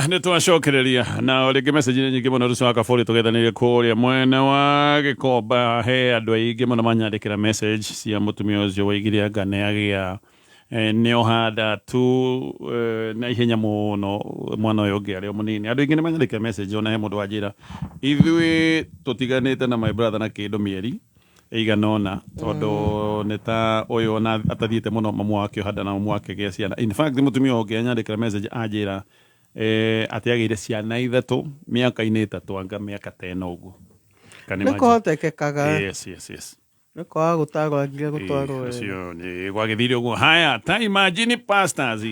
nitwacokereria na rĩngĩ message nyingĩ mũno Russo wa Kaburi tũgethanĩrie kũrĩa mwena wa Gĩkomba he andũ aingĩ mũno manyandĩkĩra message cia mũtumia ũcio waigire anga nĩagĩa nĩohanda tu na ihenya mũno mwana ũyũ ũngĩ arĩ o mũnini. Andũ aingĩ nĩmanyandĩkĩra message ona he mũndũ wanjĩra ithuĩ tũtiganĩte na my brother na kĩndũ mĩeri iganona tondũ nĩta ũyũ ona atathiĩte mũno mamu wake ohanda na mamu wake gĩa ciana. In fact mũtumia ũngĩ anyandĩkĩra message anjĩra ati agĩire ciana ithatũ mĩaka-inĩ ĩtatũ anga mĩaka ta ĩna ũguo. Nĩkũhotekekaga. Yes. Nĩkwaga gũtarwo angire gũtwarwo. Ũcio nĩ gwagĩthire ũguo. Haya, ta imagine pastors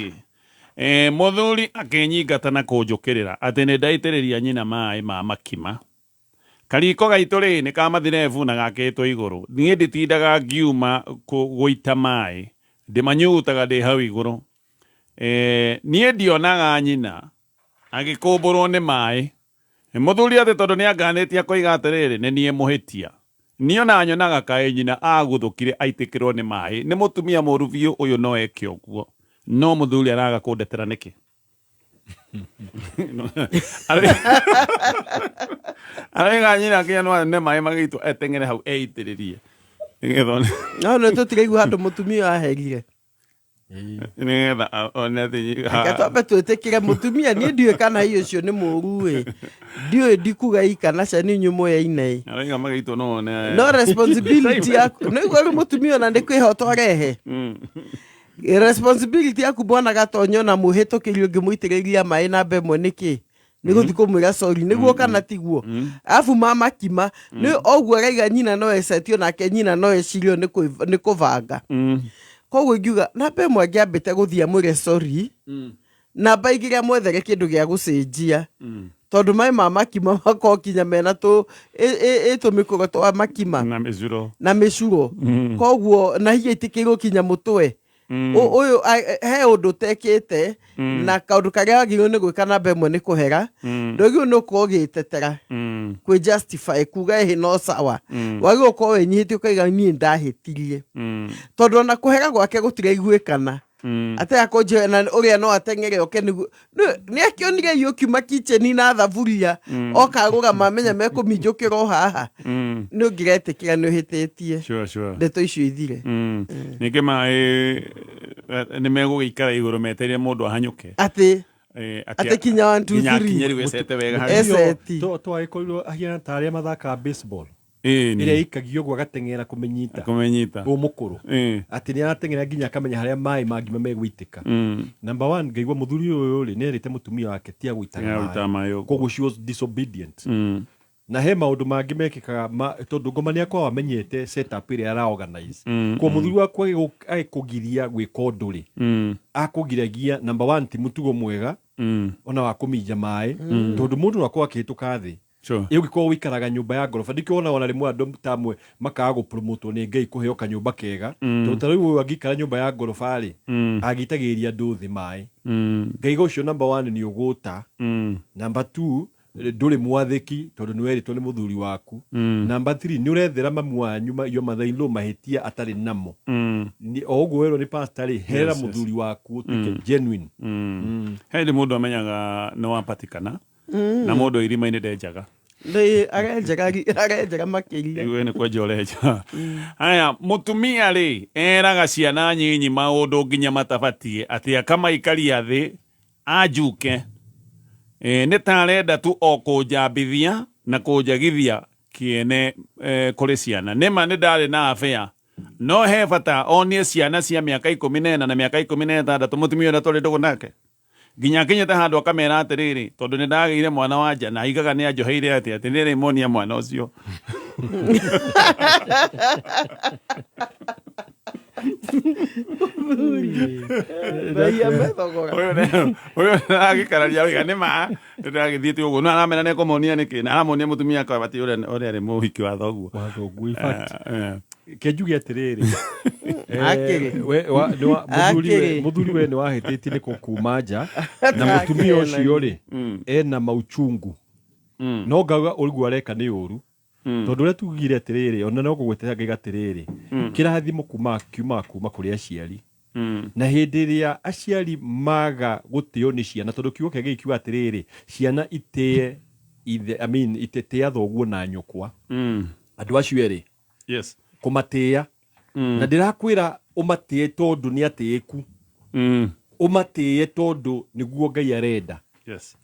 mũthuri akĩnyingata na kũnjũkĩrĩra atĩ nĩndaitĩrĩria nyina maĩ ma makima. Kariko gaitũ rĩ nĩ kamathirebu na gakĩtwo igũrũ. Niĩ ndĩtindaga ngiuma gũita maĩ. Ndĩmanyutaga ndĩ hau igũrũ. Niĩ ndionaga nyina agĩkũmbũrwo nĩ maĩ. Mũthuri atĩ tondũ nĩanganĩtie koiga atĩrĩrĩ nĩ niĩ mũhĩtia. Niĩ ona nyonaga kaĩ nyina agũthũkire aitĩkĩrwo nĩ maĩ. Nĩ mũtumia mũru biũ ũyũ no eke ũguo. No mũthuri araga kũndetera nĩkĩ? Arega nyina kĩnya nĩ maĩ magĩitwo eteng'ere hau eitĩrĩrie. No nĩtũtigaigua handũ mũtumia aherire. Nĩgetha ona thĩ twambe twĩtĩkĩre mũtumia niĩ ndiũĩ kana hiĩ ũcio nĩ mũru ndiũĩ ndikuga ikana cani nyumo ya inai araiga magĩitwo no responsibility yaku nĩguo rĩ mũtumia ona nĩ kwĩhoto arehe responsibility yaku bwana gatonyo na mũhĩtũkĩri ũngĩmũitĩrĩria maĩ na mbemwe nĩkĩ nĩ gũthi kũmwĩra sorry nĩguo kana tiguo afu mama kima nĩ oguo araiga nyina no ecetio nake nyina no ecirio nĩ kũbanga koguo ingiuga na mbemwe angĩambĩte gũthia mwĩre sorry na baigĩrĩa mwethere kĩndũ gĩa gũcenjia tondũ maĩ ma makima makokinya mena tũmĩkũro twa makima na mĩcuro koguo na hiĩ itikĩrwo kinya mũtwe ũyũ he ũndũ tekĩte na kaũndũ karĩa wagĩrĩirwo nĩ gwĩka na mbemwe nĩ kũhera ndũgĩrĩirwo nĩ gũkorwo ũgĩtetera kwĩ justify kuga ĩhĩ no sawa wagĩrĩirwo gũkorwo wenyihĩtie ũkaiga niĩ ndahĩtirie tondũ ona kũhera gwake gũtiraiguĩkana atĩ akonje na ũrĩa no ateng'ere oke nĩ akĩonire iyo kiuma kitchen na thaburia okagũrama amenya mekũminjũkĩra haha nĩ ũngĩretĩkĩra nĩ ũhĩtĩtie ndeto icio ithire ningĩ maĩ nĩ megũgĩikara igũrũ metereire mũndũ ahanyũke atĩ kinya 1 2 3 ecete wega twagĩkorirwo ahiana ta arĩa mathakaga baseball ĩrĩa ikagio gwa gateng'era kũmenyita mũkũrũ atĩ nĩ arateng'era nginya akamenya harĩa maĩ mangima megũitĩka. Number 1 ngaigua mũthuri ũyũ rĩ nĩerĩte mũtumia wake tia gũitaga maĩ koguo she was disobedient na he maũndũ mangĩ mekĩkaga tondũ ngoma nĩ akoragwo amenyete setup ĩrĩa ara-organize kwa mũthuri waku agĩkũgiria gwĩka ũndũ rĩ akũgiragia number 1 ti mũtugo mwega ona wa kũminja maĩ tondũ mũndũ akoragwo akĩhĩtũka thĩ ũngĩkorwo wĩikaraga nyũmba ya ngoroba ndikĩona ona rĩmwe andũ tamwe makaga gũpromotwo nĩ Ngai kũheo kanyũmba kega tondũ ta rĩu ũyũ angĩikara nyũmba ya ngoroba rĩ agĩitagĩrĩria andũ thĩ maĩ ngaiga ũcio number 1 nĩ ũgũta number 2 ndũrĩ mwathĩki tondũ nĩ werĩtwo nĩ mũthuri waku number 3 nĩ ũrethera mamu wanyu yo mathainũ mahĩtia atarĩ namo o ũguo werwo nĩ pastor rĩ hera mũthuri waku ũtuĩke genuine he nĩ mũndũ amenyaga nĩ wapatikana na mũndũ irima-inĩ ndenjaga arenjaga makĩria iwe nĩ kwenja ũrenja. Haya mũtumia rĩ eraga ciana nyinyi maũndũ nginya matabatie atĩ akamaikaria thĩ anjuke nĩ ta arenda tu o kũnjambithia na kũnjagithia kĩene kũrĩ ciana nĩma nĩ ndarĩ na affair no he bata onie ciana cia mĩaka 14 na mĩaka 16 mũtumia ũrĩa tũrĩ ndũgũ nake nginya kinyete handũ akamera atĩrĩrĩ tondũ nĩ ndagĩire mwana wa nja na aigaga nĩ anjoheire atĩ nĩ rĩmonia mwana ũcio ũyũ agĩkararia wĩga nĩma ndagĩthiĩte ũguo no aramena nĩ kũmonia nĩkĩ na aramonia mũtumia akwa bati ũrĩa arĩ mũhiki wa thoguo kenjuge atĩrĩrĩ mũthuri we nĩ wahĩtĩtie nĩ kuma nja na mũtumia ũcio rĩ ena mauchungu no ngauga ũriguo areka nĩ ũru tondũ ũrĩa tugire atĩrĩrĩ ona no gũgweterera ngaiga atĩrĩrĩ kĩrathimo kiuma kũrĩ aciari na hĩndĩ ĩrĩa aciari maga gũtĩo nĩ ciana tondũ kiugo kĩa gĩkiuga atĩrĩrĩ ciana itĩe itetĩa thoguo na nyũkwa andũ acio erĩ kũmatĩa na ndĩrakwĩra ũmatĩe tondũ nĩ atĩĩku ũmatĩe tondũ nĩguo Ngai arenda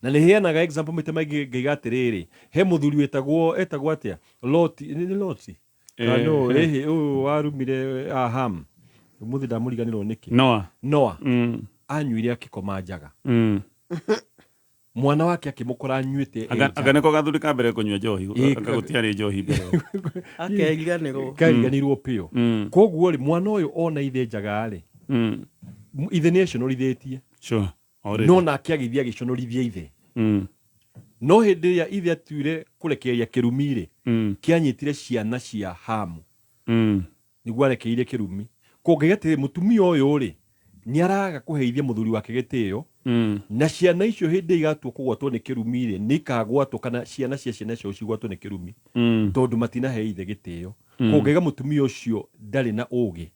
na nĩ heanaga example mĩte maingĩ ngaiga atĩrĩrĩ he mũthuri etagwo atĩa Loti ũyũ warumire Ham umuthi ndamũriganĩrwo nĩkĩ Noa anyuire akĩkoma njaga mwana wake akĩmũkora anyuĩte aganeko gathuri ka mbere kũnyua njohi gũtiarĩ njohi mbere akariganĩrwo pĩo koguo rĩ mwana ũyũ ona ithe njaga rĩ ithe nĩ econorithĩtie no nake agĩthiĩ agĩconorithia ithe no hĩndĩ ĩrĩa ithe atuire kũrekereria kĩrumi rĩ kĩanyitire ciana cia Hamu nĩguo arekeire kĩrumi kũngĩga atĩrĩ mũtumia ũyũ rĩ nĩ araga kũheithia mũthuri wake gĩtĩo na ciana icio hĩndĩ igatua kũgwatwo nĩ kĩrumi rĩ nĩ ikagwatwo kana ciana cia ciana icio cigwatwo nĩ kĩrumi tondũ matinahe ithe gĩtĩo kũngĩga mũtumia ũcio ndarĩ na ũũgĩ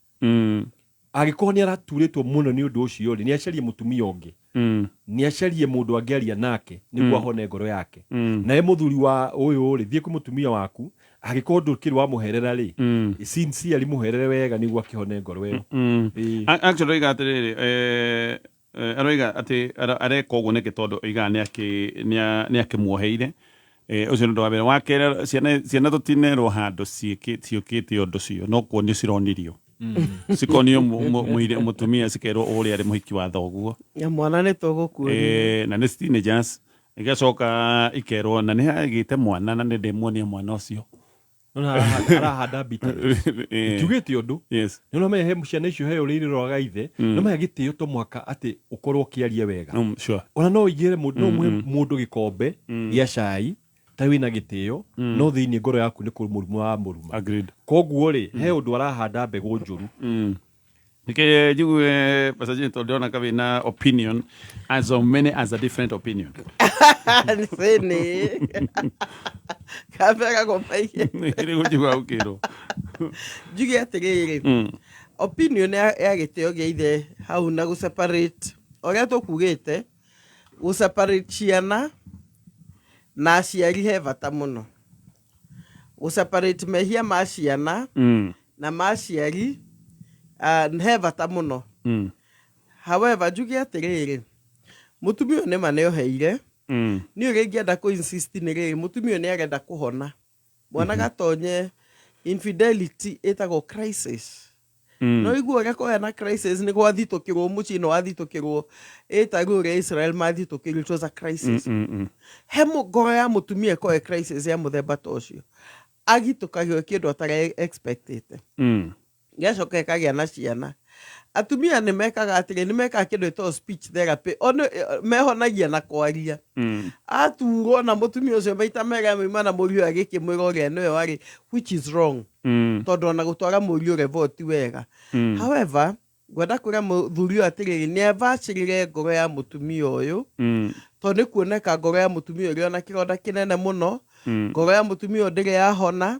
agĩkorwo nĩ araturĩtwo mũno nĩ ũndũ ũcio rĩ nĩ acarie mũtumia ũngĩ nĩ acarie mũndũ angĩaria nake nĩguo ahone ngoro yake naye mũthuri wa ũyũ rĩ thiĩ kwĩ mũtumia waku agĩkorwo ndũkĩrĩ wamũherera rĩ sincerely mũherere wega nĩguo akĩhone ngoro ĩyo actually oiga atĩrĩrĩ aroiga atĩ areka ũguo nĩkĩ tondũ oigaga nĩ akĩmuoheire ũcio nĩ ũndũ wa mbere wa kerĩ ciana tũtinerwo handũ ciũkĩte ũndũ cio no kuonio cironirio sikonio mũtumia sikerwo ũrĩa arĩ mũhiki wa thoguo mwana nĩ tũgũkuo na nĩ teenagers igacoka ikerwo na nĩ agĩte mwana na nĩ ndĩmuonia mwana ũcio arahanda mbita tugĩte ũndũ nĩ no mehe ciana icio he ũrĩa irĩroraga ithe no mehe gĩtĩo to mwaka atĩ ũkorwo ũkĩaria wega ona no igĩre mũndũ gĩkombe gĩa cai ta wĩna gĩtĩo no thĩinĩ ngoro yaku nĩ kũrĩ mũrimũ wa mũruma koguo rĩ he ũndũ arahanda mbegũ njũru nĩkĩ njigue passager tondũ ndĩrona ka wĩna opinion as of many as a different opinion nĩ kabega gũpaige nĩ gũnjigua ũkĩrwo njuge atĩrĩrĩ opinion ya gĩtĩo gĩa ithe hau na gũseparate ũrĩa tũkugĩte gũseparate ciana na aciari he bata mũno gũseparate mehia ma ciana na ma aciari he bata mũno however njuge atĩrĩrĩ mũtumia nĩ ma nĩoheire nĩ ũrĩa ingĩenda kũ-insist nĩ rĩrĩ mũtumia nĩ arenda kũhona mwana gatonye infidelity ĩtagwo crisis no igua ũrĩa kũhena crisis nĩ gwathitũkĩrwo mũciĩ no wathitũkĩrwo ĩtagwo ũrĩa Israel mathitũkĩrwo it was a crisis he ngoro ya mũtumia ĩkoe crisis ya mũthemba ta ũcio agitũkagio kĩndũ atara expectĩte gĩacoka ĩkagĩa na ciana atumia nĩ mekaga atĩrĩ nĩ mekaga kĩndũ ĩtagwo speech therapy mehonagia na kwaria aturwo na mũtumia ũcio maita mega moima na mũriũ agĩkĩmwĩra ũrĩa nĩwe warĩ which is wrong tondũ ona gũtwara mũriũ revo ti wega however ngwenda kwĩra mũthuri ũyũ atĩrĩrĩ nĩ abacĩrĩre ngoro ya mũtumia ũyũ tondũ nĩ kuoneka ngoro ya mũtumia ũrĩa ona kĩronda kĩnene mũno ngoro ya mũtumia ũyũ ndĩrĩ yahona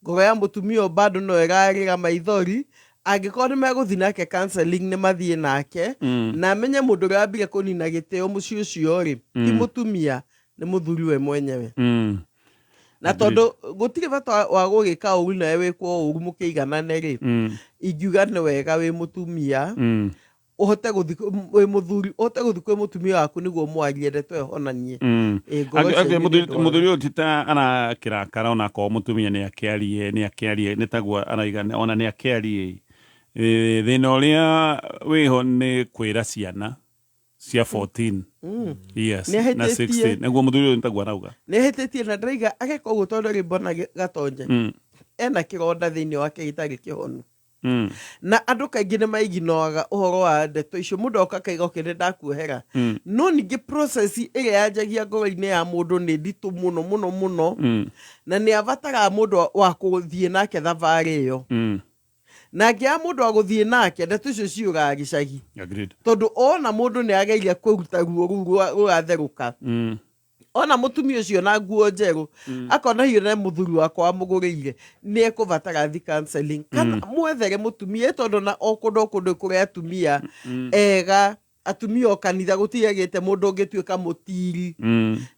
ngoro ya mũtumia ũyũ bado no ĩrarĩra maithori angĩkorwo nĩ megũthiĩ nake counseling nĩ mathiĩ nake na amenye mũndũ ũrĩa wambire kũnina gĩtĩo mũciĩ ũcio rĩ ti mũtumia nĩ mũthuri we mwenyewe na tondũ gũtirĩ bata wa gũgĩka ũru nawe wĩkwo ũru mũkĩiganane rĩ ingiuga nĩ wega wĩ mũtumia ũhote gũthiĩ wĩ mũthuri ũhote gũthiĩ kwĩ mũtumia waku nĩguo mwarie ndeto ĩhonanie mũthuri ũyũ ti ta arakĩrakara ona akorwo mũtumia nĩ akĩarie nĩ taguo araiga ona nĩ akĩarie thĩna ũrĩa wĩho nĩ kwĩra ciana cia 14 years na 16 nĩguo mũthuri ũyũ nĩtaguo arauga nĩhĩtĩtie na ndĩraiga ageka ũguo tondũ rĩmbona gatonje ena kĩronda thĩinĩ wake gĩtarĩ kĩhonu na andũ kaingĩ nĩ maiginoaga ũhoro wa ndeto icio mũndũ oka kaiga kĩndĩ ndakuohera no ningĩ process ĩrĩa yanjagia ngoro-inĩ ya mũndũ nĩ nditũ mũno mũno mũno na nĩ abataraga mũndũ wa gũthiĩ nake thabarĩ ĩyo na angĩaga mũndũ wa gũthiĩ nake ndeto icio ciũraga gĩcagi tondũ ona mũndũ nĩ ageria kũruta ruo rũu rũgatherũka ona mutumia ucio na nguo njeru akona hiyo na muthuri wakwa amugurire ni ekuvatara thi counseling kana mwethere mutumia tondu na okundu kuria atumia ega atumia o kanitha gutigagite mundu ungituika mutiri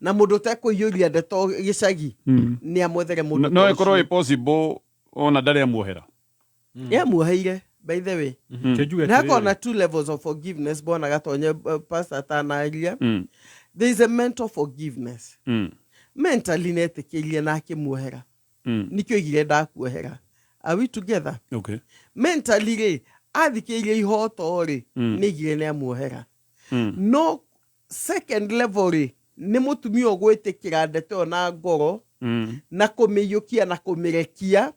na mundu tekuiyuria ndeto gicagi ni amwethere mundu no ikorwo possible ona ndari amuohera muoheire by the way na kona two levels of forgiveness bona gatonye pastor tanaria there is a mental forgiveness mentally netikirie na akimuohera nikyo igire ndakuohera are we together okay mentally ri athikirie ihoto ri nigire ne amuohera no second level ri ni mutumia ogwitikira ndeto na ngoro na kumiyukia na kumirekia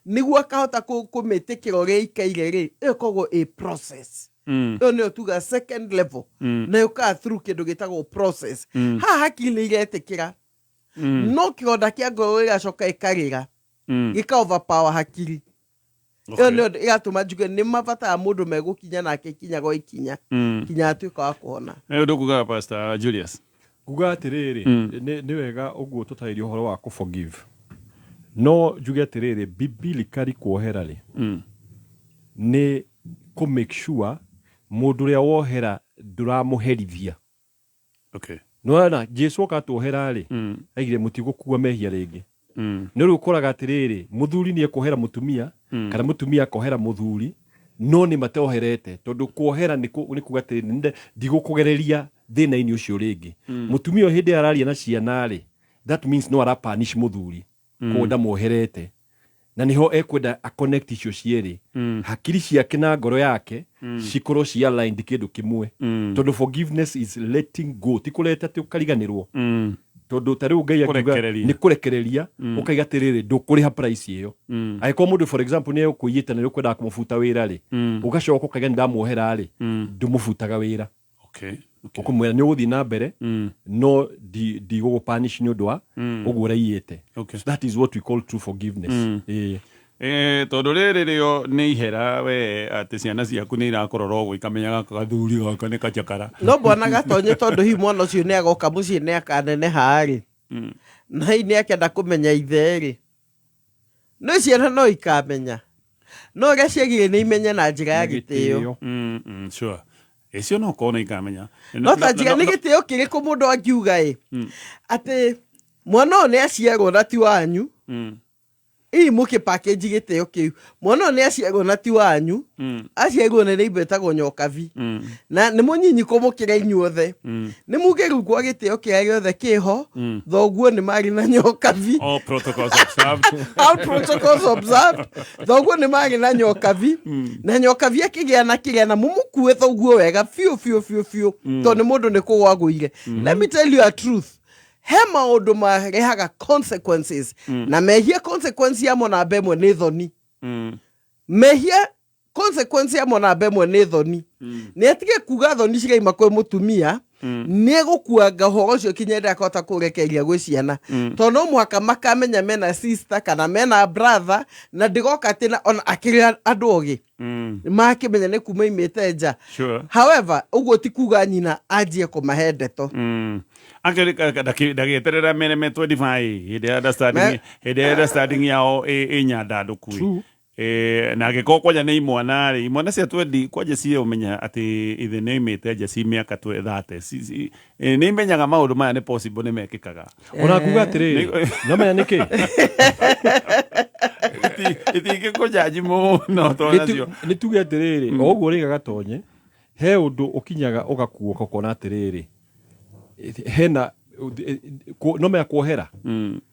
niguo akahota kumitikira uria ikaire ri ikogo a process yo ne tuga second level na yuka through kindu gitagwo process ha hakili iretikira no kironda kia ngoro igacoka ikarira gika overpower hakiri yo ne igatuma njuge ni mabata mundu megukinya nake kinya go ikinya kinya atuika wa kuona ndu kuga Pastor Julius kuga atiriri ni wega uguo tutairio horo wa ku forgive no njuge atiriri biblically kuohera ri ni ku make sure mundu ria wohera nduramuherithia okay no na Jesu akatuohera ri aigire mutigukua mehia ringi no ri ukoraga atiriri muthuri ni ekuohera mutumia kana mutumia akohera muthuri no ni mateoherete tondu kuohera ni kuga atiriri ndigukugereria thina-ini ucio ringi mutumia hindi araria na ciana ri that means no arapanish muthuri kuonda muoherete na niho ekwenda a connect icio cieri hakiri ciake na ngoro yake cikorwo cia aligned kindu kimwe tondu forgiveness is letting go tikureta tukariganirwo tondu tariu Ngai akiuga ni kurekereria ukaiga tiriri ndukuriha price iyo aiko mundu for example ni ukuyita na ukwenda kumufuta wira ri ugacoka ukaiga ndamuohera ri ndumufutaga wira okay ukumwira ni uguthi na mbere no di go punish ni udwa ugura iyete so that is what we call true forgiveness tondu riri rio ni ihera we ati ciana ciaku ni irakorora uguo ikamenyaga gathuri gaka ni kachakara no bona gatonye tondu hi mwana ucio ni agoka mucii ni akanene hari na hi ni akenda kumenya itheri no ciana no ikamenya no gaciagire ni imenya na njira ya gitio sure ecio no kona ikamenya no tajia ni gitio kiriku mundu angiuga ati mwana ni aciarwo na ti wanyu muke package gitio kiu mwana ni aciarwo na ti wanyu aciarwo ni ibetagwo nyokavi na ni munyinyi kumukira inyuothe ni mugeru kwa gitio kia giothe kiho thoguo ni mari na nyokavi all protocols observed thoguo ni mari na nyokavi na nyokavi akigia na mumukue thoguo wega fiu to ni mundu ni kugwaguire let me tell you a truth he maundu marehaga consequences na mehia consequence ya mona bemwe ni thoni mehia consequence ya mona bemwe ni thoni ni atige kuga thoni cigaima kwe mutumia ni gukuanga horo cio kinyenda akota kurekeria gwe ciana to no mwaka makamenya mena sister kana mena brother na ndigoka tina on akiria andu ogi makimenya ni kuma imete nja however uguo ti kuga nyina ajie kumahe ndeto akiri ndagieterera mene 25 hede understanding yao nyanda ndukui na agikokonya ni imwana ri imwana cia 20 kwaje cie umenya ati ithe ni imete nja ci miaka 30 ni imenyaga maundu maya ni possible ni mekikaga ona kuga atiriri no menya niki iti kujaji muno to nacio ni tuge atiriri oguo riga gatonye he undu ukinyaga ugakuo kokona atiriri hena no menya kuohera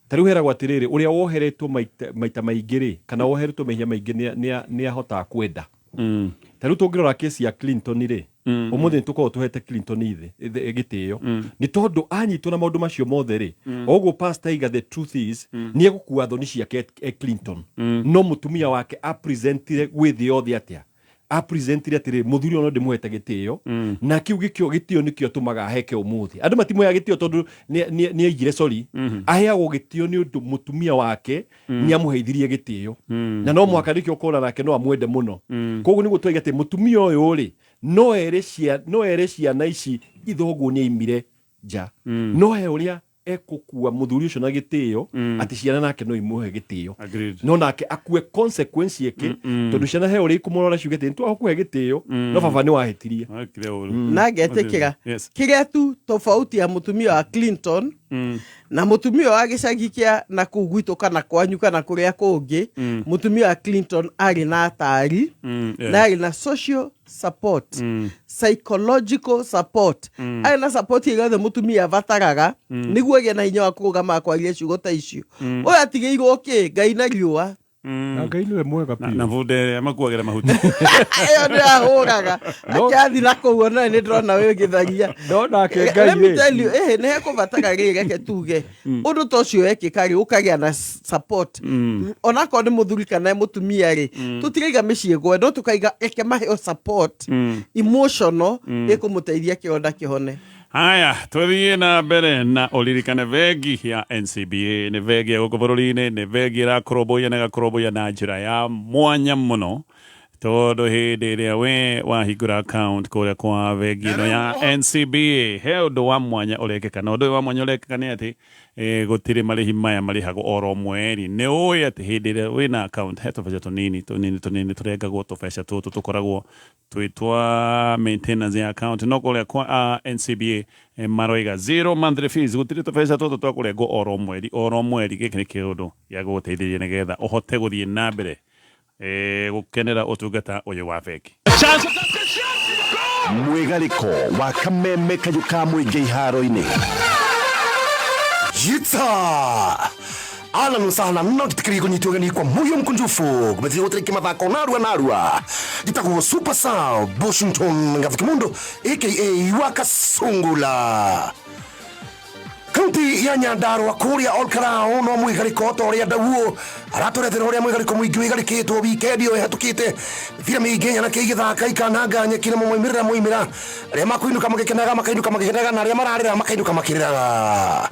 tariu hera gwatiriri uria woheretwo maita maingiri kana woheretwo mehia maingi ni ahota kwenda tariu tungirora case ya Clinton ri umuthi tuko tuhete Clinton ithe gitio ni tondu anyitwo na maundu macio mothe ri oguo pastor iga the truth is ni egukua thoni ciake Clinton no mutumia wake a presentire with the other atia a presentire atiri muthuri ono ndimuhete gitio na kiu gitio nikio tumaga heke umuthi andu matimoya gitio tondu ni aigire sorry aheagwo gitio ni undu mutumia wake ni amuheithirie gitio na no mwaka nikio kona nake no amwende muno koguo ni gutwiga ati mutumia uyu ri no ere ciana ici ithoguo ni imire nja no he uria ekukua muthuri ucio na gitio ati ciana nake no imuhe gitio no nake akue consequence yake tondu ciana he uri ikumurora ciugete ntu akuhe gitio no baba ni wahetirie na getekira kiria tu tofauti ya mutumia wa Clinton na mutumia wa gicagi kia na kugwitu kana kwanyu kana kuria kungi mutumia wa Clinton ari na atari na ari na social support psychological support ari na support igothe mutumia vataraga niguo ge na hinya wa kugama kwaria ciugo ta icio oya tigeirwo okay ngai na riua ngai niwe mwega pia na vude amakuagira mahuti ayo ni ahuraga akathi na kuona ni ndrona we githagia no nake ngai let me tell you ne ko vataka reke tuge undu tocio ekikari ukagia na support onako ni muthuri kana mutumia ri tutiriga micii gwe no tukaiga eke mahe support emotional ekumuteithia kionda kihone. Haya, tuthie na mbere na uririkane vegi ya NCBA ni vegi ya guku bururi-ini ni vegi ra kuroboya na njira ya mwanya muno tondu hindi iria we wahingura account kuria kwa vegi no ya NCBA he undu wa mwanya urekeka na undu wa mwanya urekeka ni ati gutiri marihi maya marihagwo oro mweri ni uyi ati hindi iria wina account he tubeca tunini turengagwo tubeca tutu tukoragwo twitwa maintenance ya account no kuria kwa NCBA maroiga 0 monthly fees gutiri tubeca tutu twakurengwo oro mweri giki ni kiundu ya guteithĩrĩria nigetha uhote guthie na mbere gukenera utungata uyu wa vegi mwigariko wa kameme kayuka mwingi iharo-ini yitsa ala nusahla no kitikiri kunyitwa gani kwa moyo mkunjufu kumethia utriki mathako narua gitagwo Super Sub Washington Gavikimundo aka Wakasungula County ya Nyandarua kuria Olkarao no mwigariko toria dawo aratorethera uria mwigariko mwingi wigarikitwo weekend yo hetukite thira igenya na kigithaka ikananga nyekire moimira aria makuinuka magikenaga na aria mararira makainuka makiriraga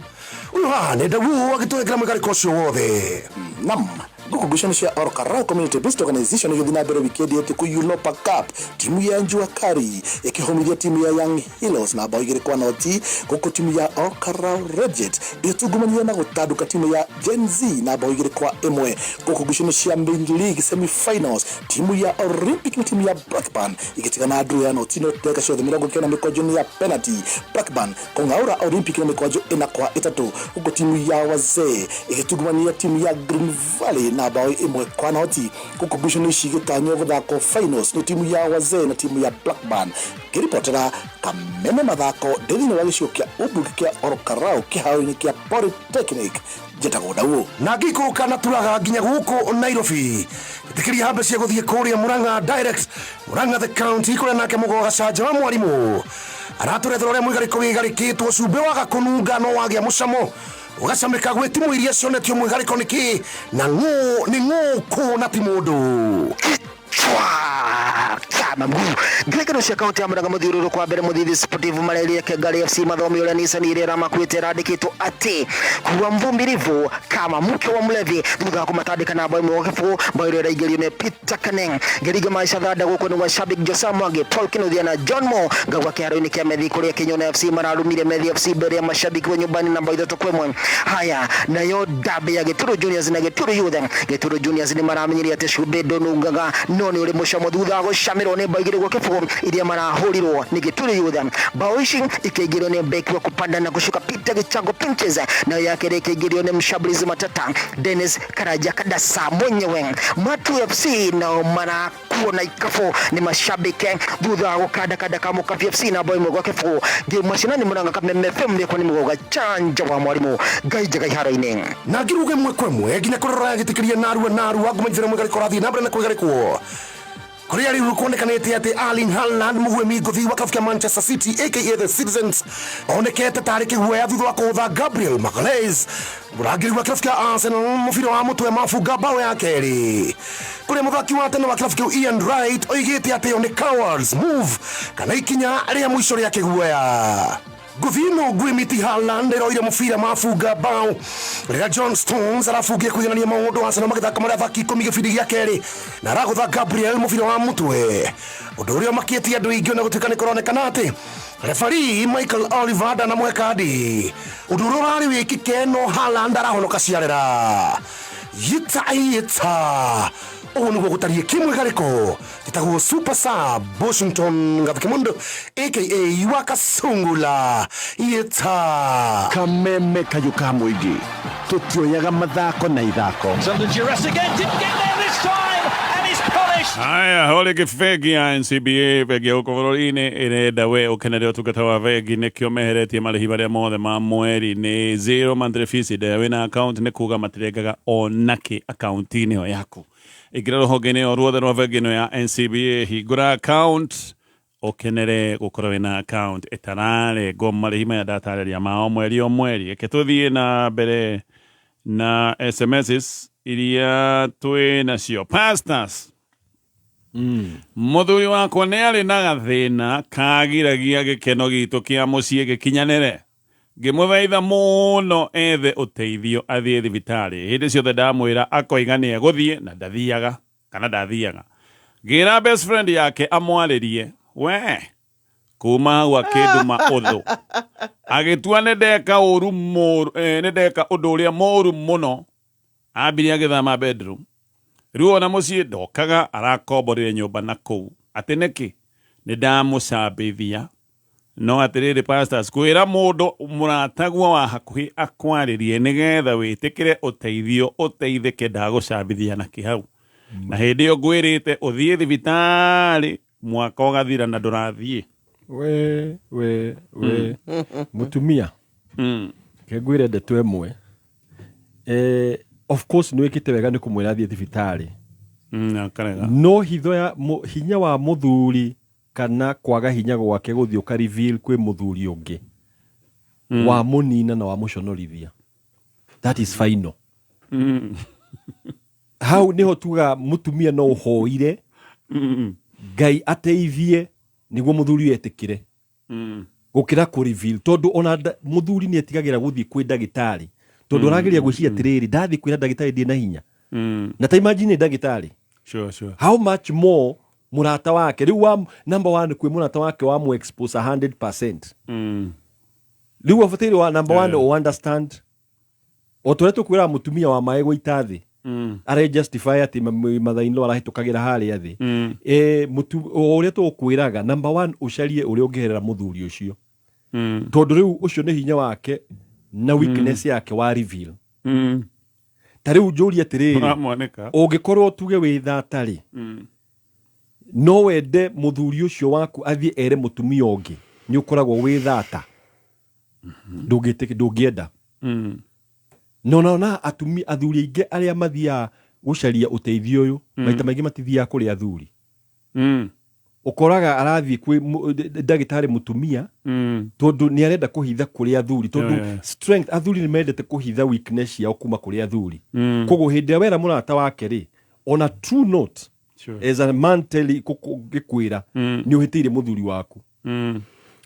uyu hane dawo agitwekera mwigariko ucio wothe nam gukugushana cia Olkarao Community Based Organization igithina mbere weekend yetu ku Europa Cup timu ya Njua Kari ikihomithia timu ya Young Heroes na bao igiri kwa noti guku timu ya Olkarao Reject itugumania na gutaduka timu ya Gen Z na bao igiri kwa imwe gukugushana cia Main League semi-finals timu ya Olympic na timu ya Blackburn igitigana draw ya noti no teka cio thimira kena mikojo ya penalty Blackburn kongaura Olympic na mikojo ina kwa itatu guku timu ya wazee igitugumania timu ya Green Valley na bao imwe kwa noti kukugushana cigitanyo guthako finals ni timu ya wazee na timu ya Blackburn kiripotera kameme mathako ndithini wa gicio kia ubunge kia Olkarao kiharo-ini kia Polytechnic jetagwo dawo na ngikuruka na turaga nginya guku Nairobi tikiria hambe cia guthie kuria Murang'a direct Murang'a the county kuria nake mugoga canja wa mwarimu araturethera uria mwigariko wigarikitwo cumbe waga kununga no wagia mucamo ugasamika gwe timu iria cionetio mwigariko niki na ni ng'uku na ti mundu kama mguu ngekano cia kaunti ya Murang'a muthiururu kwa mbere muthithi sportive Mareli Kegari FC mathomi uria Nissan iria ramakwite randikitwo ati kuwa mvumbirivu kama mke wa mlevi thutha kumatandika na bao imwe kifu bao iria raigerio ne Peter Kaneng ngeriga maisha thada guko ni washabik Josa Mwangi Paul Kinuthia na John Mo ngagwa kiharo-ini kia methi kuria Kinyona FC mararumire methi FC mbere ya mashabiki wa nyumbani namba 3-1 haya nayo dabi ya Gituru Juniors na Gituru Youth Gituru Juniors ni maramenyire ati Cumbe ndonungaga noni uri mucamo thutha gucamirwo ni bao igiri gwa kifu iria marahurirwo ni Gituru Youth bao ici ikaigirwo ni beki wa kupanda na kushuka Peter Gichango Pinches na yake ikaigirwo ni mshambulizi matata Dennis Karaja Kadasa mwenyewe Matu FC na mara kuona ikafu ni mashabiki thutha gukada kama FC na bao imwe gwa kifu game mashinani Murang'a Kameme FM ni kwa ni mugoga chanja wa mwarimu gaije gaiharo-ini na giruge mwe kwemwe ginya korora gitikiria narua gumithira mwigariko rathi na mbere na kwigarikwo kuria riu kuonekanite ati Erling Haaland muhwemi nguthi wa klabu ya Manchester City aka the Citizens onekete tariki guoya thutha wa kuutha Gabriel Magalhaes murangiri wa klabu ya Arsenal mufiro wa mutwe mafunga bao ya keri kuria muthaki wa tene wa klabu ya Ian Wright oigite ati on cowards move kana ikinya ria mwisho ria kiguoya Guvino Gwimiti Haaland eroire mufira mafunga bao rĩrĩa John Stones arafungia kũiganania maũndũ wa Arsenal magĩthaka marĩa athaki 10 gĩbindi gĩa kerĩ na aragũtha Gabriel mufira wa mutwe ũndũ ũrĩa makĩtie andũ aingĩ na gũtuĩka nĩ kũronekana atĩ Referee Michael Oliver na mwekadi udururari wiki keno Haaland arahonoka ciarera yita onu gutarie kimwe gariko gitaguo super sub Washington Ngabikemundo aka Iwaka Sungula yita kameme kayuka mwigi tutioyaga mathako na ithako. Haya, hole gifegi ya NCBA vegi ya ukovororine ireda we ukenere otugata wa vegi nekio meheretie marihi baria mothe ma mweri ni zero mandrefisi de wina account ne kuga matiregaga onaki accountini yo yaku igira rohogene oruothe rwa vegi no ya NCBA higura account ukenere gukora wina account etarare go marihi ma datareria ma mweri eketuthie na mbere na SMSs iria twe nacio pastors. Muthuri wakwa nĩ arĩ na gathĩna kagiragia gĩkeno gitu kĩa mũciĩ gĩkinyanĩre ngĩmũthaitha mũno ethe ũteithio athiĩ thibitarĩ hĩndĩ ciothe ndamwĩra akoiga nĩ egũthiĩ na ndathiaga kana ndathiaga ngĩra best friend yake amwarĩrie we kuma hau akĩndũma ũthũ agĩtua nĩ ndeka ũndũ ũrĩa mũũru mũno ambire agĩthama bedroom riu ona muciĩ ndokaga arakomborire nyũmba na kũu atĩ nĩkĩ nĩ ndamũcambithia no atĩrĩrĩ pastors kwĩra mũndũ mũrataguo wa hakuhĩ akwarĩrie nĩgetha wĩtĩkĩre ũteithio ũteithĩke ndagũcambithia na kĩhau na hĩndĩ ĩyo ngwĩrĩte ũthiĩ thibitarĩ mwaka ũgathira na ndũrathiĩ we mutumia kengwĩre ndeto ĩmwe of course no wikite wega ni kumwira thie thibitari no hinya wa muthuri kana kwaga hinya gwake guthio ka reveal kwi muthuri ungi wa munina na wa muconorithia that is final how niho tuga mutumia no hoire Ngai ateithie niguo muthuri etikire gukira ku reveal tondu ona muthuri ni etigagira guthie kwi ndagitari tondu rageria gwiciria atiriri ndathi kwira ndagitari ndi na hinya na ta imagine ndagitari sure how much more murata wake riu wa number 1 kwi murata wake wa mu expose 100% riu afatiri wa number 1 o understand otoreto kwira mutumia wa maego itathi are justify ati mathainlo arahitukagira hari athi uria tukwiraga number 1 ucarie uria ungiherera muthuri ucio tondu riu ucio ni hinya wake na weakness yake wa reveal tariu njuri atiriri ungikorwo tuge wi thatari no wende muthuri ucio waku athie ere mutumia ungi ni ukoragwo wi thata ndungienda no athuri aingi aria mathia gucaria uteithio uyu maita maingi matithia kuri athuri ukoraga arathi kwi ndagitari mutumia tondu ni arenda kuhitha kuri athuri tondu strength athuri ni mendete kuhitha weakness yao kuma kuri athuri kogo hinde wera murata wake ri on a true note as a man tell gikwira ni uhitirie muthuri waku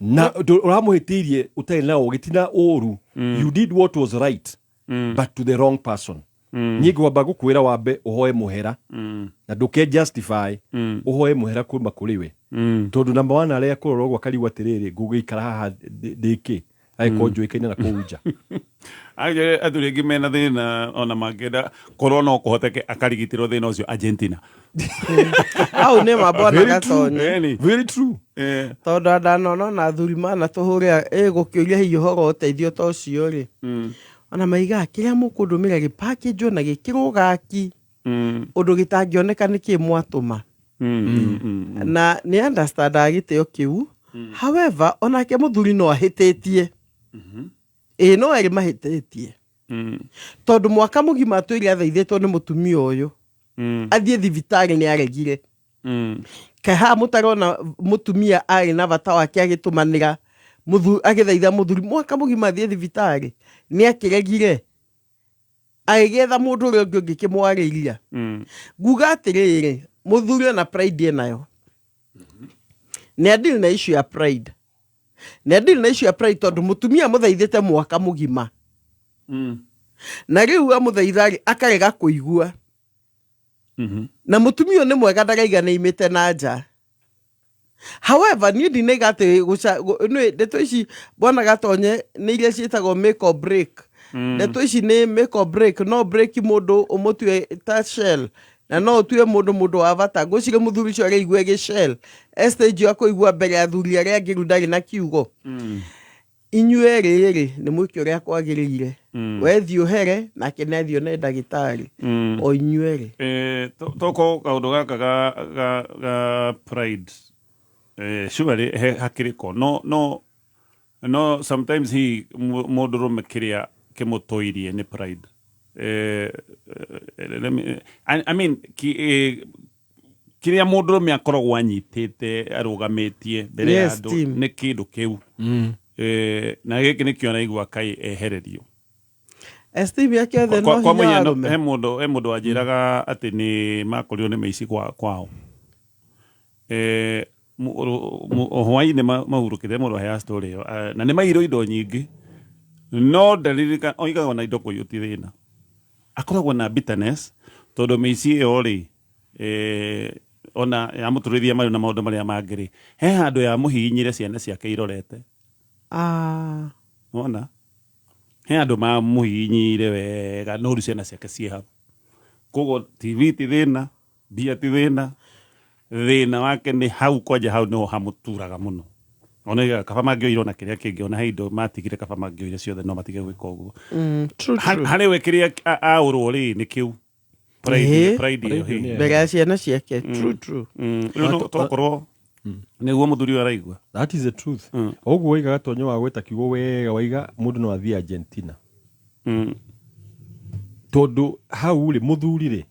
na uramuhitirie utari na ugitina uru you did what was right but to the wrong person nyingi wamba gukwira wambe uhoe muhera na nduke justify uhoe muhera kuma kuri we tondu number 1 aria kurorwo gwa kariwa tiriri ngugikara haha ndiki aiko njuikaine na kuunja age athuri ngi mena thina ona mangenda korwo no kuhoteke akarigitirwo thina ucio Argentina au ne mabona gatonye very true tondu andanono na athuri mana tuhuria gukiuria hihi horo uteithio to cio ri ona maiga kiria mukundumira gipackage na gikirwo gaki undu gitangioneka niki mwatuma na ni understand agiteo kiu however onake muthuri no ahitetie no eri mahitetie tondu mwaka mugima twiri athaithitwo ni mutumia uyu athie thibitari ni aregire kaha mutarona mutumia ari na bata wake agitumanira agithaitha muthuri mwaka mugima athie thibitari ni akiregire aigetha mundu uria ungi kimwariria nguga atiriri muthuri na pride nayo ni adil na issue ya pride tondu mutumia muthaithite mwaka mugima na riu amuthaithari akarega kuigua na mutumia ni mwega ndaraiga ni imite na nja However, ni dinegate no ndeto ici bona gatonye ni iria cietagwo make or break. Ndeto ici ni make or break, no break mundu umutue ta shell. Na no tuwe mundu wa bata gucire muthuri cio areigua ge shell. Stage yako igua mbere ya thuri aria angi rundari na kiugo. Inyue riri ni mwiki uria kwagirire. Wethi uhere na kenethi ne ndagitari. O inyue toko kaundu gaka ga pride. Surely hakiriko no sometimes he modoro kiria kemotoirie ni pride. I mean kiria mundu me akoragwo anyitite arugametie mbere ya andu ni kindu kiu na giki ni kiona igwa kai ehererio esteem yake the no kwa mwenye he mundu ajiraga ati ni makorio ni meici kwao hwaini mahurukite mundu haya story yo na ni mairo indo nyingi no dalilika oiga na indo kuyuti thina akoragwo na bitterness tondu meici iyo ri ona ya muturithia mari na maundu maria mangiri he handu ya muhinyire ciana ciake irorete ona he handu ma muhinyire wega no ru ciana ciake cie hau kogo TV ti thina bia ti thina wake ni hau kwaje hau no hamuturaga muno ona kaba mangioiro na kiria kingi ona heindo matigire kaba mangioire ciothe no matige gwika uguo hare we kiria aurwo ri ni kiu pride bega ciana ciake true no tokorwo niguo muthuri araigua that is the truth oguo iga gatonyo wa gweta kiugo wega waiga mundu no athie Argentina tondu hau ri muthuri ri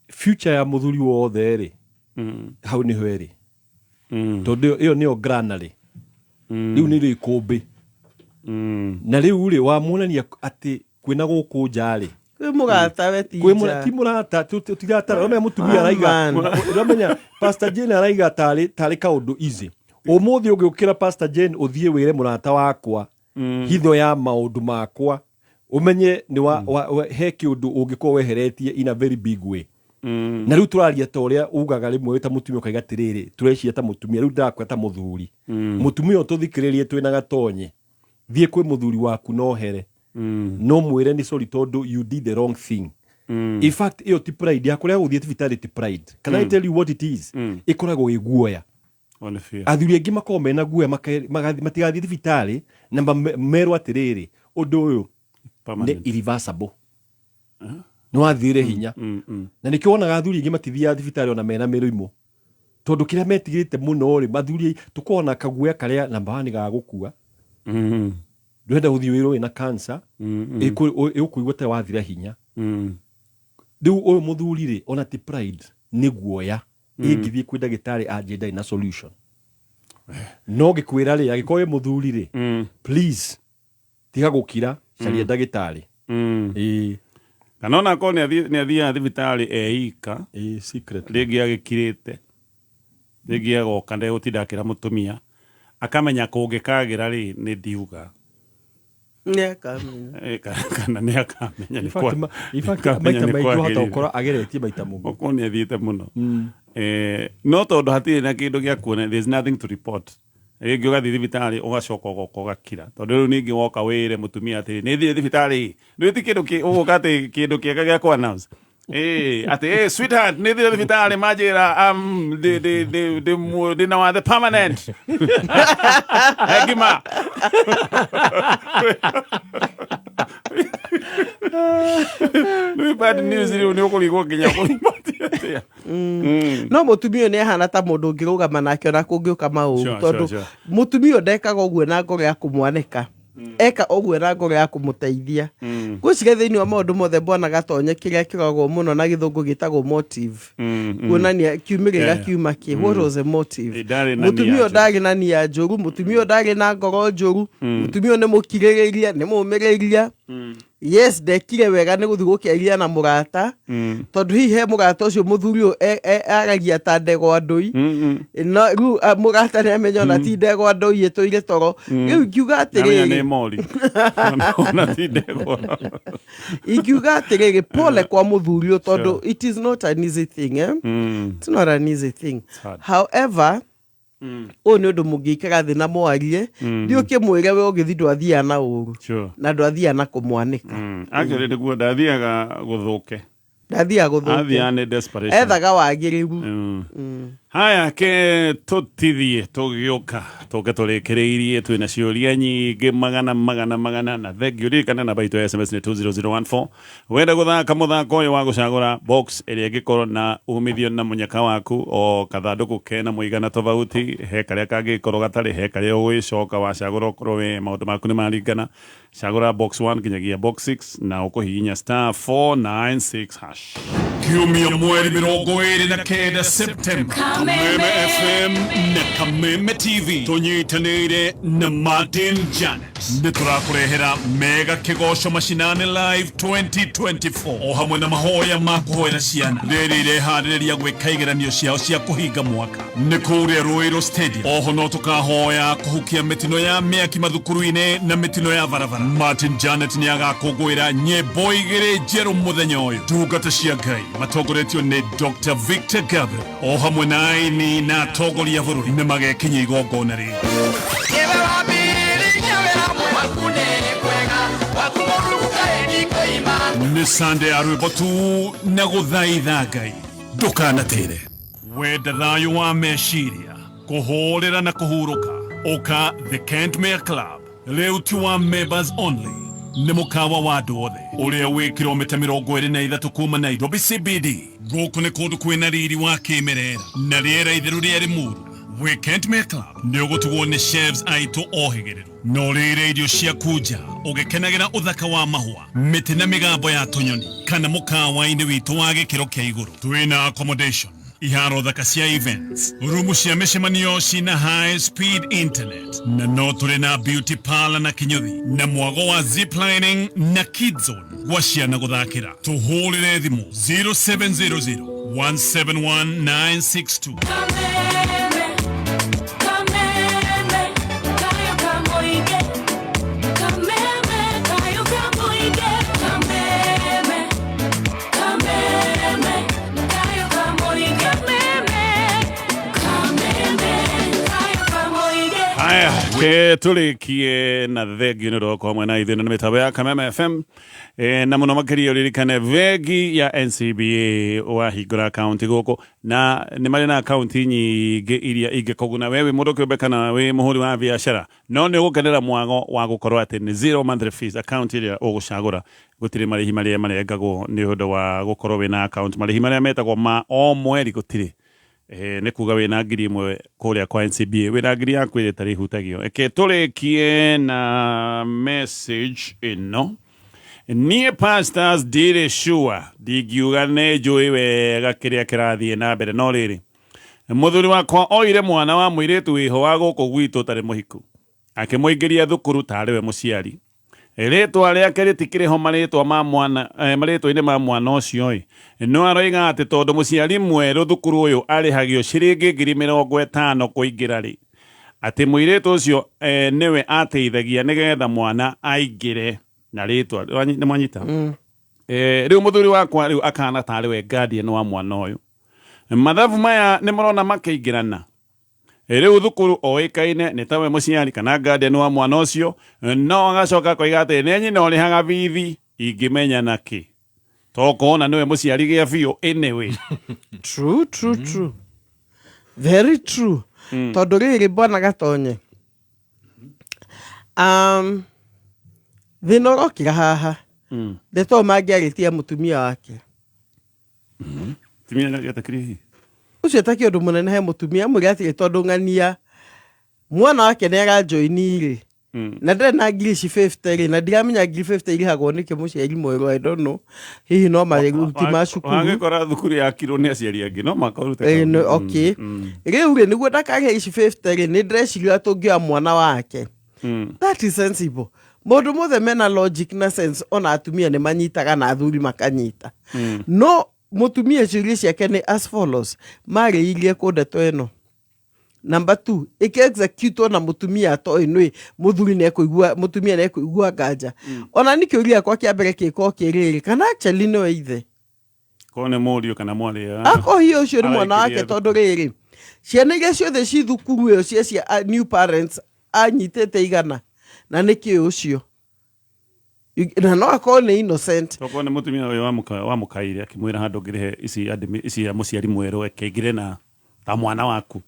future ya muthuri wothe ri hau ni hweri tondu iyo niyo granary riu ni ri ikumbi na riu ri wa munania ati kwina guku njari kwi mugata we ti ti murata tutigata ro mutumia araiga uramenya Pastor Jane araiga tari kaundu easy umuthi ugiukira Pastor Jane uthie wire murata wakwa hitho ya maundu makwa umenye ni wa he kiundu ungiko weheretie in a very big way na riu turaria ta uria ugaga rimwe wita mutumia ukaiga tiriri tureciria ta mutumia riu ndakwa ta muthuri mutumia ututhikiririe twina gatonye thie kwi muthuri waku no here no mwire ni sorry tondu you did the wrong thing in fact iyo ti pride yakuria guthie thibitari ti pride can I tell you what it is ikoragwo iguoya athuri angi makoma mena guoya matigathie thibitari na merwa atiriri undu uyu ni irreversible no athire hinya na nikio wonaga athuri angi matithia thibitari ona mena mirimu tondu kiria metigirite muno ri mathuri tukona kaguoya karia namba 1 ga gukua ndwenda guthii wiro ina cancer ikuigwa ta wathira hinya riu uyu muthuri ri ona ti pride ni guoya ingithie kwi ndagitari agenda ina solution no gikwira ri agikoye muthuri ri please tiga gukira caria ndagitari kanona ko ni athia thibitari eika secret ringi agikirite ringi agoka ndegutindakira mutumia akamenya kungikagira ri ni ndiuga kana ni akamenya ni kwa maita maito hata ukora ageretie maita mugo ko ni athiite muno no tondu hatire na kindu gia kuona there is nothing to report ringi ugathi thibitari ugacoka ugoka ugakira tondu riu ningi woka wire mutumia ati ni thie thibitari ni ti kindu ki ugokate kindu kiega gia ku announce ati sweetheart ni thie thibitari majira de na the permanent gima no bad news ni ukurigwo nginya kuripotia no mutumia ni hana ta mundu ngirugama nake ona kungiuka mauru tondu mutumia ndekaga uguo na ngoro ya kumwanika eka uguo na ngoro ya kumuteithia gucige thiini wa maundu mothe bona gatonye kiria kiragwo muno na githungu gitagwo motive kuonania kiumirira kiuma ki what was the motive mutumia ndari na nia njuru mutumia ndari na ngoro njuru mutumia ni mukiririria ni mumiriria yes ndekire wega ni guthi gukiaria na murata tondu hi he murata ucio muthuri aragia ta ndego ndui no ru murata ni amenya na ti ndego ndui yetoire toro riu ngiuga atiriri ni mori na ti ndego ngiuga atiriri pole kwa muthuri tondu it is not an easy thing it's not an easy thing however o nĩ ũndũ mũngĩikara thĩ na mwarie thiĩ ũkĩmwĩre we ũgĩthi ndwathia na ũru na ndwathia na kũmwanĩka actually nĩguo ndathiaga gũthũke ndathiaga gũthũke athia nĩ desperation ethaga wagĩrĩru haya ke tũtithie tũgĩũka tũke tũrĩkĩrĩirie twĩna ciũria nyingĩ magana na thengio ririkana namba itũ ya SMS nĩ 20014 wenda gũthaka mũthako ũyũ wa gũcagũra box ĩrĩa ĩngĩkorwo na umithio na mũnyaka waku o kathandũkũ kena mũigana tofauti he karĩa kangĩkorwo gatarĩ he karĩa ũgũgĩcoka wacagũra okorwo we maũndũ maku nĩ maringana cagũra box 1 nginyagia box 6 na ũkũhihinya *496# kiumia mweri 29 September Kameme FM na Kameme TV tunyitanĩire na Martin Janet nĩtũrakũrehera mega kĩgoco mashinani live 2024 o hamwe na mahoya ma kũhoera ciana rĩrĩ ireharĩrĩria gwĩka igeranio ciao cia kũhinga mwaka nĩ kũrĩa Ruiru Stadium oho no tũkahoya kũhukia mĩtino ya mĩaki mathukuru-inĩ na mĩtino ya barabara Martin Janet nĩ agakũngũĩra nyĩmbo igĩrĩ njerũ mũthenya ũyũ ndungata cia Ngai matongoretio nĩ Dr. Victor Gabriel o hamwe na aini na atongoria a bũrũri nĩ magekinyia igongona rĩu nĩ Sunday ya rwĩmbo tu na gũthaitha Ngai ndũkanatĩre wenda thayũ wa meciria kũhũrĩra na kũhurũka ũka The Kentmere Club rĩu ti wa members only nĩ mũkawa wa andũ othe ũrĩa wĩ kilomita 23 kuma Nairobi CBD gũkũ nĩ kũndũ kwĩna riri wa kĩmerera na rĩera itheru rĩa rĩmuru We Kentmere Club nĩ ũgũtugwo nĩ chefs aitũ ohĩgĩrĩru no rĩrĩ irio cia kunja ũgĩkenagĩra ũthaka wa mahũa mĩtĩ na mĩgambo ya tũnyoni kana mũkawa-inĩ witũ wa gĩkĩro kĩa igũrũ twĩna accommodation iharo thaka cia events rumu cia mĩcemanio cina high speed internet na no tũrĩ na beauty parlor na kinyuthi na mwago wa ziplining na kids zone gwa ciana gũthakĩra tũhũrĩre thimũ 0700 171 962 ke tũrĩkie na thengio nĩ ũndũ wa gũkorwo hamwe na ithuĩ na mĩtambo ya Kameme FM na mũno makĩria ũririkane vengi ya NCBA wahingũra akaunti gũkũ na nĩ marĩ na akaunti nyingĩ iria ingĩkũguna we wĩ mũndũ kĩũmbe kana wĩ mũhũri wa biacara no nĩ ũgũkenera mwago wa gũkorwo atĩ nĩ zero monthly fees account ĩrĩa ũgũcagũra gũtirĩ marĩhi marĩa marengagwo nĩ ũndũ wa gũkorwo wĩna account marĩhi marĩa metagwo ma o mweri gũtirĩ nĩ kuga wĩna ngiri ĩmwe kũrĩa kwa NCBA wĩna ngiri yaku ĩrĩa ĩtarĩ hutagio tũrĩkie na message ĩno niĩ pastors ndirĩ sure ndingiuga nĩ njũĩ wega kĩrĩa kĩrathiĩ na mbere no rĩrĩ mũthuri wakwa oire mwana wa mũirĩtu wĩho wa gũkũ gwitũ tarĩ mũhiku akĩmũingĩria thukuru tarĩ we mũciari rĩtwa rĩake rĩtikĩrĩ ho marĩtwa-inĩ ma mwana ũcio no aroiga atĩ tondũ mũciari mwerũ thukuru ũyũ arĩhagio ciringi 50,000 kũingĩra rĩ atĩ mũirĩtu ũcio nĩwe ateithagia nĩgetha mwana aingĩre na rĩtwa nĩ mwanyita rĩu mũthuri wakwa rĩu akana tarĩ we guardian wa mwana ũyũ mathabu maya nĩ marona makĩingĩrana rĩu thukuru oĩkaine nĩ tawe mũciari kana guardian wa mwana ũcio no agacoka koiga atĩ nĩ nyina ũrĩhaga bithi ingĩmenya nakĩ tokona nĩwe mũciari gĩa biũ anyway true very true tondũ rĩrĩ bwana Gatonye thĩna ũrokĩra haha ndeto mangĩarĩtia mũtumia wake timia gĩatakĩrĩ ucio ta kĩndũ mũnene he mũtumia mwĩre atĩ tondũ ng'ania mwana wake nĩ arajoini-rĩ na ndĩrĩ na ngiri 50 rĩ na ndiramenya ngiri 50 irĩhagwo nĩkĩ mũciari mwerũ I don't know hihi no marĩruti ma cukuru wangĩkora thukuru yakirwo nĩ aciari angĩ no makarute okay rĩu-rĩ nĩguo ndakagĩa ici 50 rĩ nĩ ndĩreciria tũngĩoya mwana wake that is sensible mũndũ mothe mena logic na sense ona atumia nĩ manyitaga na athuri makanyita no mũtumia ciũria ciake nĩ as follows marĩirie kũ ndeto ĩno number 2 ĩke-execute na mũtumia atoĩ nĩ mũtumia nĩekũigua nganja ona nĩ kĩũria kwa kĩa mbere kĩko kĩrĩrĩ kana actually nĩwe ithe ko nĩ mũriũ kana mwarĩ akohio ũcio nĩ mwana wake tondũ rĩrĩ ciana iria ciothe ci thukuru ĩyo cia new parents anyitĩte igana na nĩkĩ ũcio na no akorwo nĩ innocent toko nĩ mutumia ũyũ wa mũkaire akĩmwĩra handũ ngĩrehe ici mũciari mwerũ ekĩngire na ta mwana waku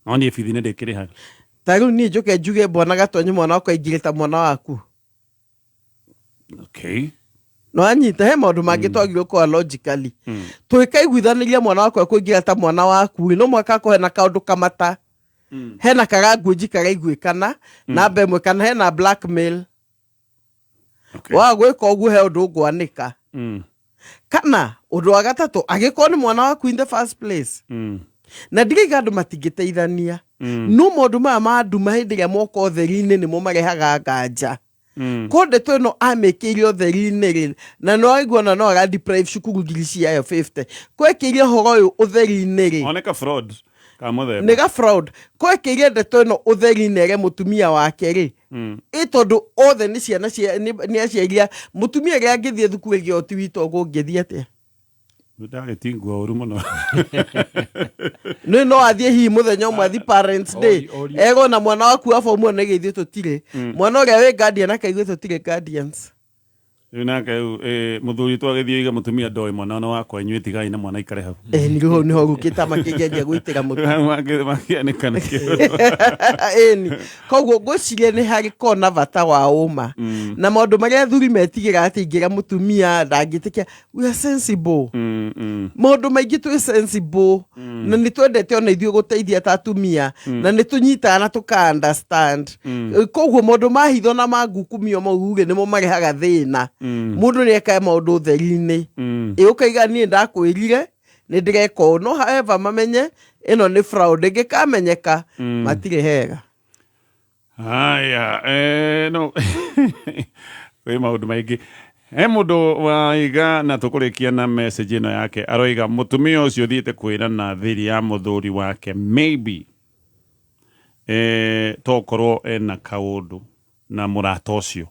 no niĩ bithi nĩ ndĩkĩrĩha ta rĩu niĩ njoke njuge Bwana Gatonyi mwana wakwa aingĩre ta mwana waku okay no anyita he maũndũ mangĩ twagĩrĩirwo kwa logically twĩkaiguithanĩria mwana wakwa kũingĩra ta mwana waku no mwaka akorwo hena kaũndũ kamata hena karanguĩnji karaiguĩkana namba ĩmwe kana hena blackmail wa gwĩka ũguo he ũndũ ngwanĩka kana ũndũ wa gatatũ agĩkorwo nĩ mwana waku in the first place na ndirĩiga andũ matingĩteithania no maũndũ maya ma nduma hĩndĩ ĩrĩa moka ũtheri-inĩ nĩmo marehaga nganja ko ndeto ĩno amĩkĩire ũtheri-inĩ na no aiguana no aradeprive cukuru ngiri ciayo 50 kwekĩire ũhoro ũyũ ũtheri-inĩ oneka fraud nĩ ga fraud kwekĩire ndeto ĩno ũtheri-inĩ ere mũtumia wake tondũ othe nĩ ciana nĩ aciaria mũtumia ũrĩa angĩthiĩ thukuru ĩgĩ oti witũ ũngĩthiĩ atĩa ndagĩtingwo ũru mũno no athiĩ hihi mũthenya ũmwe athi parents day ego na mwana waku wa form 1 nĩ gĩthiĩ tũtirĩ mwana ũrĩa wĩ guardian akaigua tũtirĩ guardians nake mũthuri twagĩthiĩ iga mũtumia ndoĩ mwana wakwa inyuĩ tigai na mwana ikare hau nĩho gũkĩta makĩgeria gwĩtĩra makĩanĩkana koguo ngwĩciria nĩ harĩ kona bata wa ũma na maũndũ marĩa athuri metigĩra atĩ ingĩra mũtumia ndangĩtĩkia we are sensible maũndũ maingĩ twĩ sensible na nĩ twendete ona ithuĩ gũteithia ta atumia na nĩ tũnyitaga na tũka understand koguo maũndũ ma hitho na ma ngukumio mau nĩmo marehaga thĩna mundu nĩ ekae maũndũ ũtheri-inĩ ũkaiga niĩ ndakwĩrire nĩ ndĩreka no however mamenye ĩno nĩ fraud ĩngĩkamenyeka matirĩ hega haya no kwĩ maũndũ maingĩ he mũndũ waiga na tũkũrĩkia na message ĩno yake aroiga mũtumia ũcio thiĩte kwĩra na thiri ya mũthuri wake maybe tokorwo ena kaũndũ na mũrata ũcio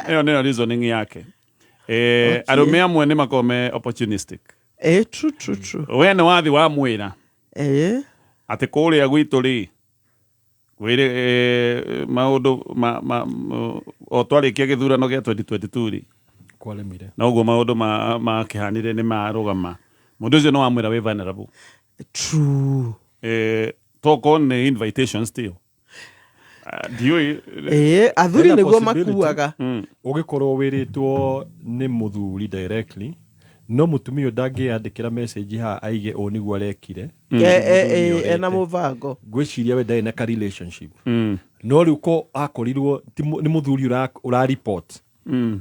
ĩyo nĩyo reasoning yake arũme amwe nĩ makome opportunistic true we nĩ wathi wa mwĩra atĩ kũrĩa gwitũ maũndũ o twarĩkia gĩthurano gĩa 2022 kwalemire na ũguo maũndũ makĩhanire nĩ marũgama mũndũ ũcio no wamwĩra wĩ vulnerable true toko nĩ invitation still athuri nĩguo makuaga ũgĩkorwo wĩrĩtwo nĩ mũthuri directly no mũtumia ndangĩandĩkĩra message ha aige o nĩguo arekire ena mũbango ngwĩciria we ndarĩ na ka relationship no rĩu ko akorirwo nĩ mũthuri ũra report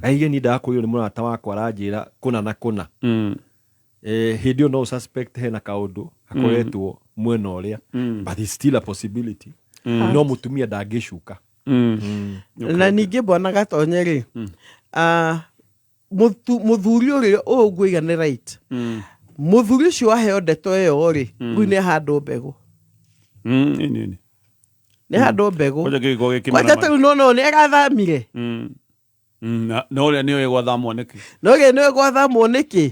aige ni ndakorirwo nĩ mũrata wakwa aranjĩra kũna na kũna hĩndĩ ĩyo no suspect hena kaũndũ hakoretwo mwena ũrĩa but it's still a possibility no mũtumia ndangĩcuka na ningĩ Bwana Gatonyi mũthuri ũrĩa ũguiga nĩ right mũthuri ũcio waheo ndeto ĩyo rĩ rĩu nĩ handũ mbegũ nĩ handũ mbegũ kwanja tau no nĩ agathamire no ũrĩa nĩoĩ gwathamwo nĩkĩ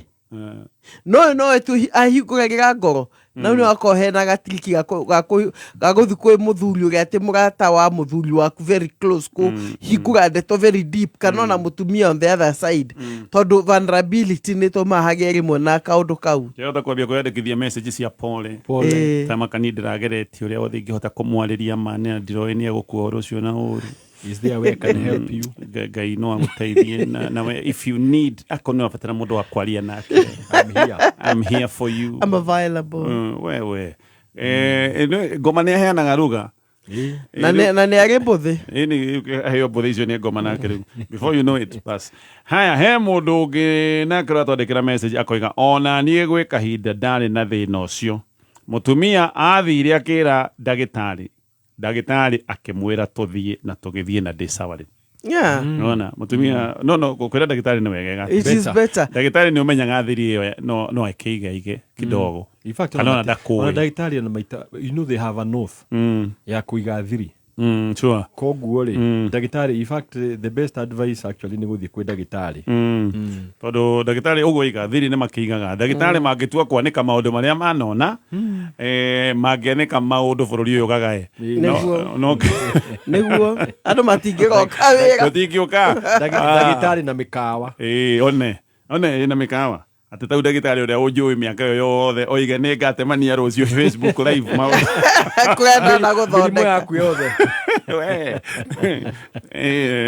no tu ahingũragĩra ngoro na nĩ wako hena gatiriki ga gũthi kwĩ mũthuri ũrĩa atĩ mũrata wa mũthuri waku very close hingũra ndeto very deep kana na mũtumia on the other side tondũ vulnerability nĩ tũmahagia rĩmwe na kaũndũ kau kĩhota kwambia kwandĩkithia message cia pole ta makani ndĩrageretie ũrĩa wothe ingĩhota kũmwarĩria mane ndiroĩ nĩ egũkua rũciũ na ũru is there where I can help you Ngai no amũteithie na if you need akono abatara mũndũ wa kwaria nake I'm here for you I'm available wewe ngoma nĩ aheanaga ruga na nĩ arĩ mbũthĩ ini aheo mbũthĩ icio nĩ ngoma nake rĩu before you know it bas haya he mũndũ ũngĩ nake atwandĩkĩra message akoiga ona niĩ gwĩ kahinda ndarĩ na thĩna ũcio mũtumia athire akĩra ndagĩtarĩ akĩmwĩra tũthiĩ na tũgĩthiĩ na ndĩsawarĩ nona mũtumia no kwĩra ndagĩtarĩ nĩ wegega it is better ndagĩtarĩ nĩ ũmenyaga thiri ĩyo no akĩige kidogo in fact ona ndagĩtarĩ na maita you know they have an oath ya kũiga thiri Sure. Koguo ri ndagitari, in fact the best advice actually ni guthii kwi ndagitari. Tondu ndagitari uguo iga thiri ni makiigaga ndagitari mangitua kwanika maundu maria manona mangianika maundu bururi uyu gagae niguo andu matingiroka wega matingioka ndagitari na mikawa one na mikawa ati tau ndagitari uria unjui miaka yo yothe oige ni ngatemania rucio Facebook live kwenda na guthondeka yaku yothe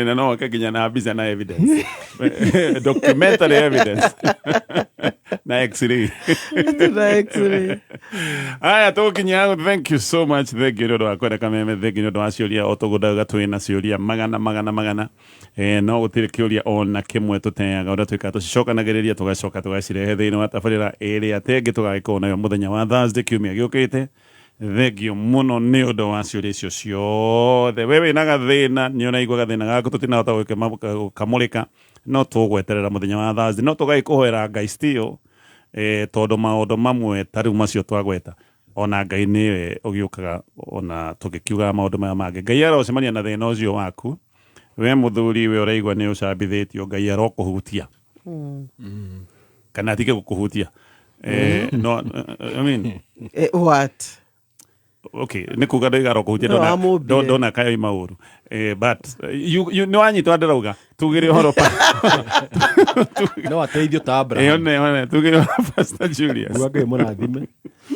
na no kaginya na biza na evidence documentary evidence na x-ray aya tukinya. Thank you so much. Thank you ndo akwenda kameme. Thank you ndo aciuria otugudaga twina ciuria magana no gutire kiuria ona kimwe tuteaga unda twika tucokanagiriria tugacoka tugacirehe thiini wa tabarira iria tengi tugagikorwo nayo muthenya wa Thursday kiumia giukite. Thengio muno ni undu wa ciuria icio ciothe. Wewe na gathina ni ona igwa gathina gaku tutinahota gukamurika no tugweterera muthenya wa Thursday no tugagikuhoera Ngai still tondu maundu mamwe tariu macio twagweta ona Ngai niwe ugiukaga ona tugikiuga maundu maya mangi. Ngai arocemania na thina ucio waku we muthuri we uraigwa ni ucambithitio Ngai arokuhutia kana atige gukuhutia no I mean what okay nikuga ndaiga kuhutia ndona kayo mauru but you no anyitwa ndarauga tugire horo pa no ateithio ta Abraham one tugire Pastor Julius Ngai mũrathime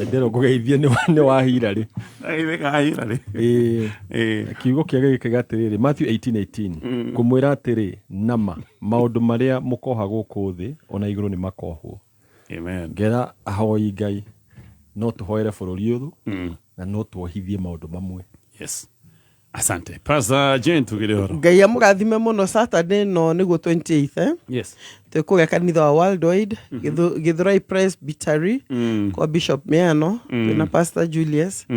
ndero kugeithie ni wahira ri aitheka ahira ri kiugo kiage gĩkĩga atĩrĩrĩ Matthew 18:18 kumwĩra atĩrĩ nama maũndũ marĩa mũkoha gũkũ thĩ ona igũrũ nĩ makohwo. Amen. Ngera ahoi Ngai no tũhoere bũrũri ũyũ na no tuohithie maundu mamwe. Yes. Asante. Pastor Jane tugire horo. Ngai amurathime muno. Saturday no niguo 28th Yes. Tukuga kanitha wa Worldwide Githurai Presbytery kwa Bishop Meano na Pastor Julius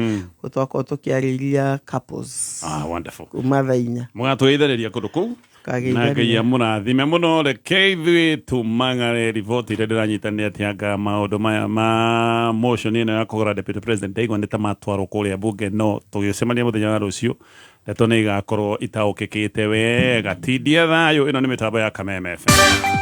gutwako tukiariria couples. Wonderful. Kumatha inya. Mugatweithĩrĩria kundu kuu. Na Ngai amurathime muno. Reke ithuĩ tumang'are riboti iria ndĩranyitanĩra atianga maũndũ maya ma motion ĩno ya kũgũra deputy president ndaigua nĩ ta matwarwo kũrĩa bunge no tũgĩcemania mũthenya wa rũciũ ndeto nĩ igakorwo itaũkĩkĩte wega. Tindia thayũ. Ĩno nĩ mĩtambo ya Kameme FM.